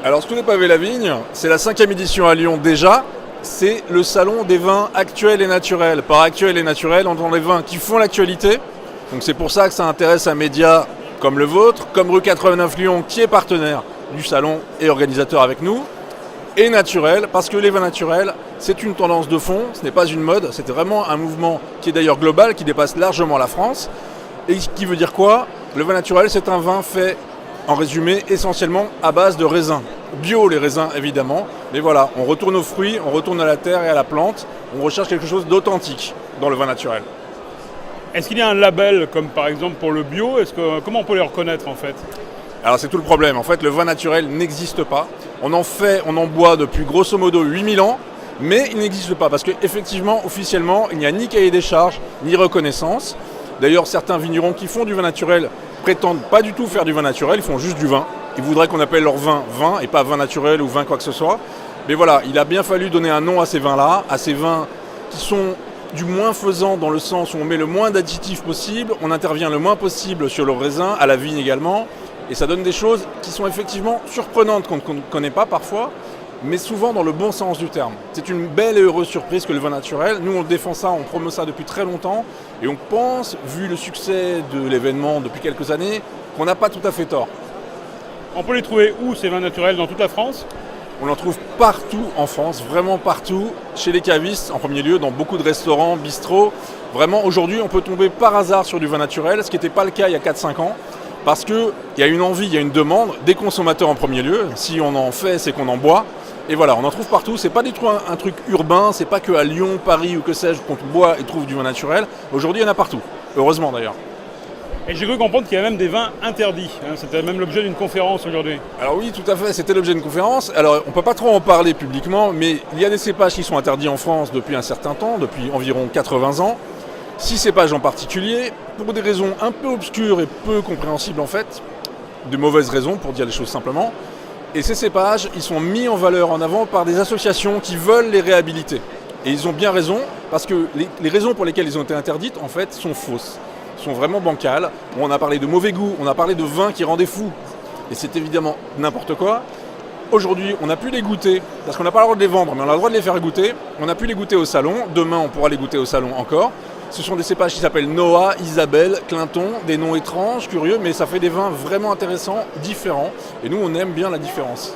Alors, ce que n'est pas la vigne, c'est la 5e édition à Lyon déjà. C'est le salon des vins actuels et naturels. Par actuels et naturels, on entend les vins qui font l'actualité. Donc c'est pour ça que ça intéresse un média comme le vôtre, comme Rue 89 Lyon, qui est partenaire du salon et organisateur avec nous. Et naturel, parce que les vins naturels, c'est une tendance de fond, ce n'est pas une mode, c'est vraiment un mouvement qui est d'ailleurs global, qui dépasse largement la France. Et qui veut dire quoi? Le vin naturel, c'est un vin fait, en résumé, essentiellement à base de raisins. Bio les raisins évidemment, mais voilà, on retourne aux fruits, on retourne à la terre et à la plante, on recherche quelque chose d'authentique dans le vin naturel. Est-ce qu'il y a un label, comme par exemple pour le bio? Comment on peut les reconnaître en fait? Alors c'est tout le problème, en fait le vin naturel n'existe pas. On en boit depuis grosso modo 8000 ans, mais il n'existe pas parce qu'effectivement, officiellement, il n'y a ni cahier des charges, ni reconnaissance. D'ailleurs, certains vignerons qui font du vin naturel prétendent pas du tout faire du vin naturel, ils font juste du vin. Ils voudraient qu'on appelle leur vin vin et pas vin naturel ou vin quoi que ce soit. Mais voilà, il a bien fallu donner un nom à ces vins-là, à ces vins qui sont du moins faisant dans le sens où on met le moins d'additifs possible, on intervient le moins possible sur le raisin, à la vigne également. Et ça donne des choses qui sont effectivement surprenantes, qu'on ne connaît pas parfois, mais souvent dans le bon sens du terme. C'est une belle et heureuse surprise que le vin naturel. Nous, on défend ça, on promeut ça depuis très longtemps. Et on pense, vu le succès de l'événement depuis quelques années, qu'on n'a pas tout à fait tort. On peut les trouver où ces vins naturels? Dans toute la France? On en trouve partout en France, vraiment partout, chez les cavistes en premier lieu, dans beaucoup de restaurants, bistrots. Vraiment, aujourd'hui, on peut tomber par hasard sur du vin naturel, ce qui n'était pas le cas il y a 4-5 ans. Parce qu'il y a une envie, il y a une demande, des consommateurs en premier lieu. Si on en fait, c'est qu'on en boit. Et voilà, on en trouve partout. C'est pas du tout un truc urbain, c'est pas que à Lyon, Paris ou que sais-je qu'on boit et trouve du vin naturel. Aujourd'hui, il y en a partout. Heureusement d'ailleurs. Et j'ai cru comprendre qu'il y a même des vins interdits. C'était même l'objet d'une conférence aujourd'hui. Alors oui, tout à fait, c'était l'objet d'une conférence. Alors on ne peut pas trop en parler publiquement, mais il y a des cépages qui sont interdits en France depuis un certain temps, depuis environ 80 ans. 6 cépages en particulier, pour des raisons un peu obscures et peu compréhensibles en fait, de mauvaises raisons pour dire les choses simplement. Et ces cépages, ils sont mis en valeur en avant par des associations qui veulent les réhabiliter. Et ils ont bien raison, parce que les raisons pour lesquelles ils ont été interdites en fait sont fausses, sont vraiment bancales. On a parlé de mauvais goût, on a parlé de vin qui rendait fou. Et c'est évidemment n'importe quoi. Aujourd'hui, on a pu les goûter, parce qu'on n'a pas le droit de les vendre, mais on a le droit de les faire goûter. On a pu les goûter au salon, demain on pourra les goûter au salon encore. Ce sont des cépages qui s'appellent Noah, Isabelle, Clinton, des noms étranges, curieux, mais ça fait des vins vraiment intéressants, différents. Et nous, on aime bien la différence.